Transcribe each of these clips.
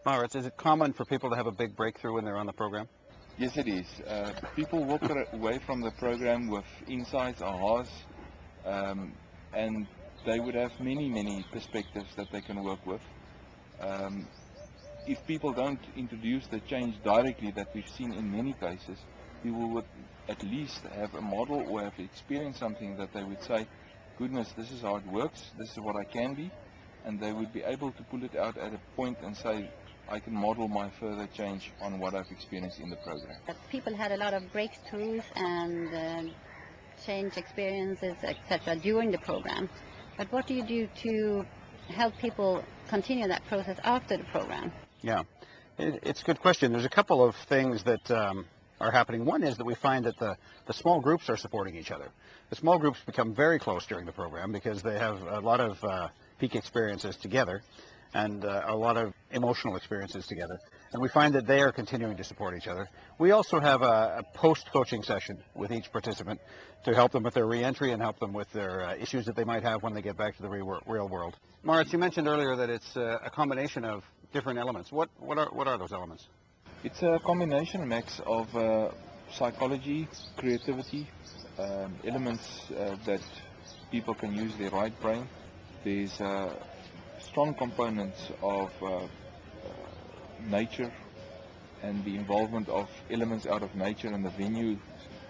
Maurits, is it common for people to have a big breakthrough when they're on the program? Yes, it is. People walk away from the program with insights, ahas, and they would have many perspectives that they can work with. If people don't introduce the change directly that we've seen in many cases, people would at least have a model or have experienced something that they would say, goodness, this is how it works, this is what I can be, and they would be able to pull it out at a point and say, I can model my further change on what I've experienced in the program. People had a lot of breakthroughs and change experiences, etc. during the program. But what do you do to help people continue that process after the program? Yeah, it's a good question. There's a couple of things that are happening. One is that we find that the small groups are supporting each other. The small groups become very close during the program because they have a lot of peak experiences together and a lot of emotional experiences together. And we find that they are continuing to support each other. We also have a post-coaching session with each participant to help them with their re-entry and help them with their issues that they might have when they get back to the real world. Maurits, you mentioned earlier that it's a combination of different elements. What are those elements? It's a combination mix of psychology, creativity, elements that people can use their right brain. There's strong components of nature and the involvement of elements out of nature, and the venue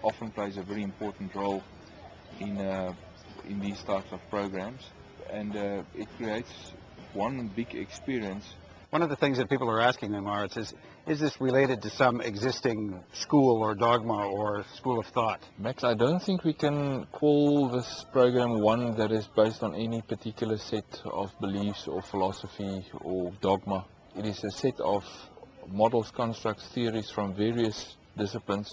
often plays a very important role in these types of programs, and it creates one big experience. One of the things that people are asking me, Maurits, is this related to some existing school or dogma or school of thought? Max, I don't think we can call this program one that is based on any particular set of beliefs or philosophy or dogma. It is a set of models, constructs, theories from various disciplines.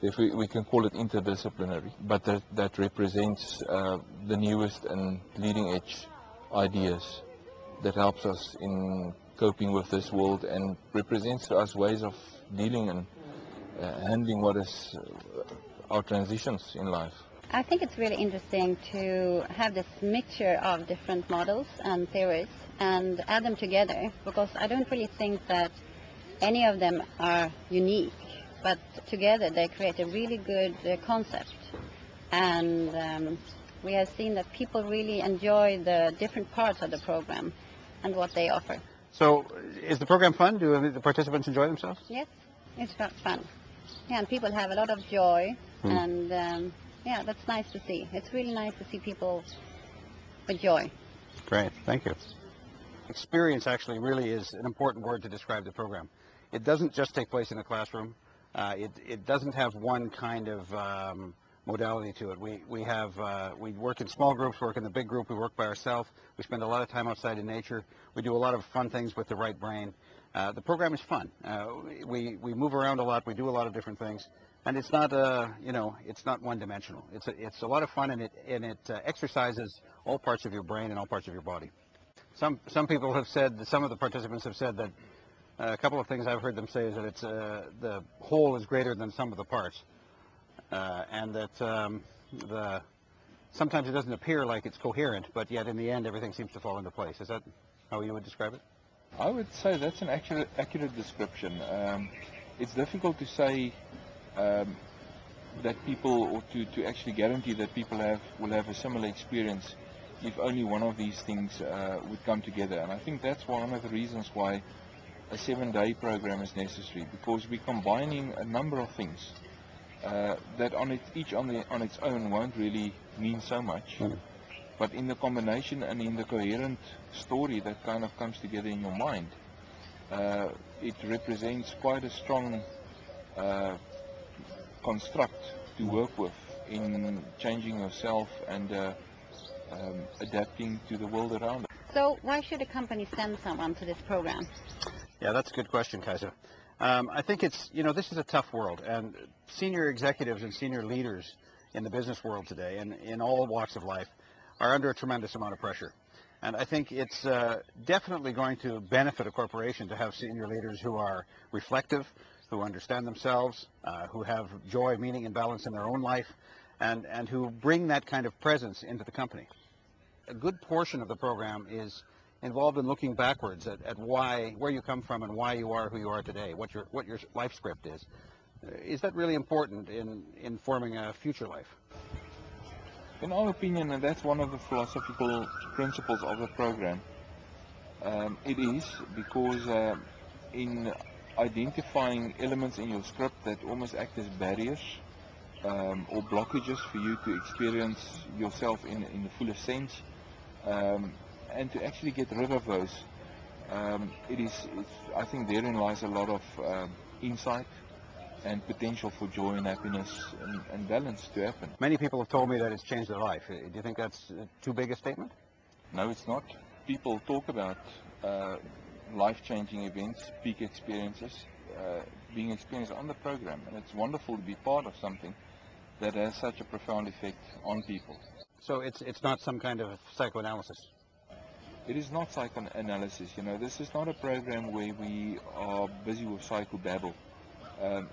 If we can call it interdisciplinary, but that represents the newest and leading edge ideas that helps us in coping with this world and represents to us ways of dealing and handling what is our transitions in life. I think it's really interesting to have this mixture of different models and theories and add them together, because I don't really think that any of them are unique, but together they create a really good concept. And we have seen that people really enjoy the different parts of the program and what they offer. So is the program fun? Do the participants enjoy themselves? Yes, it's fun. Yeah, and people have a lot of joy, and yeah, that's nice to see. It's really nice to see people with joy. Great, thank you. Experience actually really is an important word to describe the program. It doesn't just take place in a classroom. It doesn't have one kind of modality to it. We work in small groups, work in the big group, we work by ourselves. We spend a lot of time outside in nature. We do a lot of fun things with the right brain. The program is fun. We move around a lot. We do a lot of different things, and it's not it's not one-dimensional. It's a lot of fun, and it exercises all parts of your brain and all parts of your body. Some people have said, some of the participants have said that a couple of things I've heard them say is that it's the whole is greater than some of the parts. And that sometimes it doesn't appear like it's coherent, but yet in the end everything seems to fall into place. Is that how you would describe it? I would say that's an accurate description. It's difficult to say that people, or to actually guarantee that people will have a similar experience if only one of these things would come together. And I think that's one of the reasons why a 7-day program is necessary, because we're combining a number of things that on its own won't really mean so much, but in the combination and in the coherent story that kind of comes together in your mind, it represents quite a strong construct to work with in changing yourself and adapting to the world around us. So why should a company send someone to this program? Yeah, that's a good question, Kajsa. I think it's, this is a tough world, and senior executives and senior leaders in the business world today, and in all walks of life, are under a tremendous amount of pressure. And I think it's definitely going to benefit a corporation to have senior leaders who are reflective, who understand themselves, who have joy, meaning, and balance in their own life, and who bring that kind of presence into the company. A good portion of the program is involved in looking backwards at where you come from and why you are who you are today, what your life script is. Is that really important in forming a future life? In our opinion, and that's one of the philosophical principles of the program, it is because in identifying elements in your script that almost act as barriers or blockages for you to experience yourself in the fullest sense, and to actually get rid of those, I think therein lies a lot of insight and potential for joy and happiness and balance to happen. Many people have told me that it's changed their life. Do you think that's too big a statement? No, it's not. People talk about life-changing events, peak experiences, being experienced on the program, and it's wonderful to be part of something that has such a profound effect on people. So it's not some kind of psychoanalysis? It is not psychoanalysis. This is not a program where we are busy with psychobabble.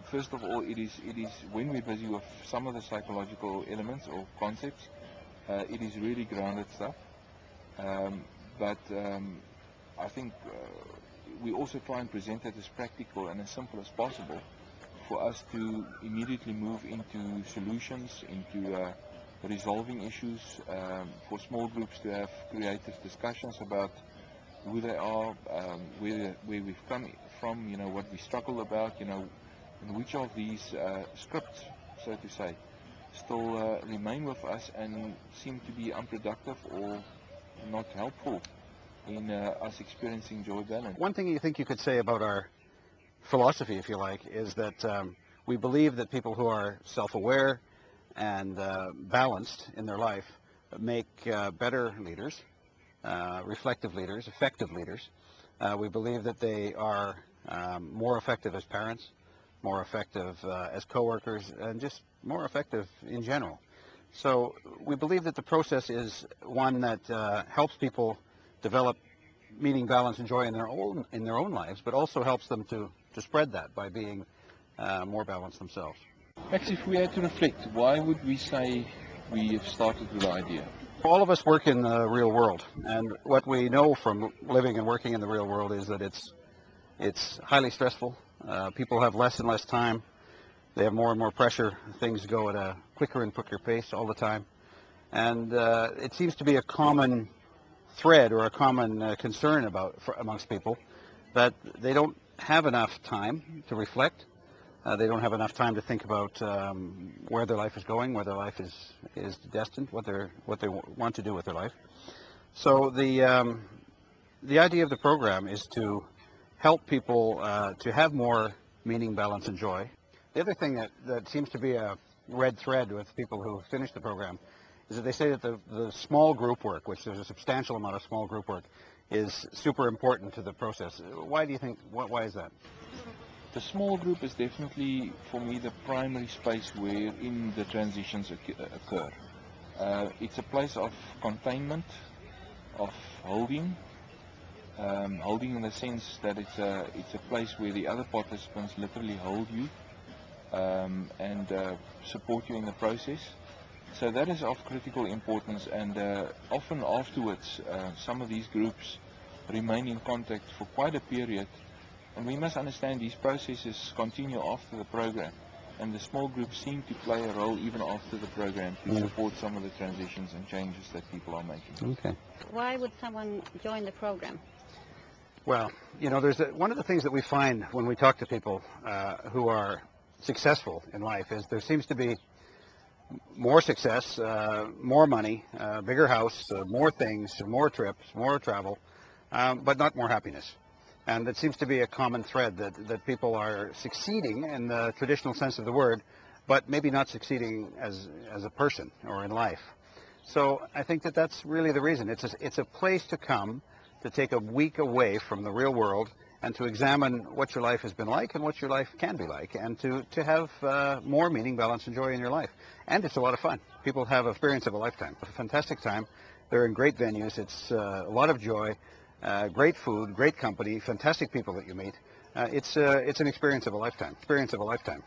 First of all, it is when we're busy with some of the psychological elements or concepts, it is really grounded stuff. But I think we also try and present it as practical and as simple as possible for us to immediately move into solutions, into resolving issues, for small groups to have creative discussions about who they are, where we've come from, what we struggle about, and which of these scripts, so to say, still remain with us and seem to be unproductive or not helpful in us experiencing joy balance. One thing you think you could say about our philosophy, if you like, is that we believe that people who are self-aware and balanced in their life make better leaders, reflective leaders, effective leaders. We believe that they are more effective as parents, more effective as co-workers, and just more effective in general. So we believe that the process is one that helps people develop meaning, balance, and joy in their own lives, but also helps them to spread that by being more balanced themselves. Actually, if we had to reflect, why would we say we have started with the idea? All of us work in the real world, and what we know from living and working in the real world is that it's highly stressful. People have less and less time. They have more and more pressure. Things go at a quicker and quicker pace all the time. And it seems to be a common thread or a common concern amongst people that they don't have enough time to reflect. They don't have enough time to think about where their life is going, where their life is destined, what they want to do with their life. So the idea of the program is to help people to have more meaning, balance, and joy. The other thing that seems to be a red thread with people who finish the program is that they say that the small group work, which there's a substantial amount of small group work, is super important to the process. Why do you think? Why is that? The small group is definitely, for me, the primary space wherein the transitions occur. It's a place of containment, of holding in the sense that it's a place where the other participants literally hold you and support you in the process. So that is of critical importance, and often afterwards some of these groups remain in contact for quite a period. And we must understand these processes continue after the program, and the small groups seem to play a role even after the program to support some of the transitions and changes that people are making. Okay. Why would someone join the program? Well, there's one of the things that we find when we talk to people who are successful in life is there seems to be more success, more money, bigger house, more things, more trips, more travel, but not more happiness. And it seems to be a common thread that people are succeeding in the traditional sense of the word, but maybe not succeeding as a person or in life. So I think that's really the reason. It's a place to come to take a week away from the real world and to examine what your life has been like and what your life can be like, and to have more meaning, balance, and joy in your life. And it's a lot of fun. People have an experience of a lifetime. A fantastic time. They're in great venues. It's a lot of joy. Great food, great company, fantastic people that you meet. It's an experience of a lifetime.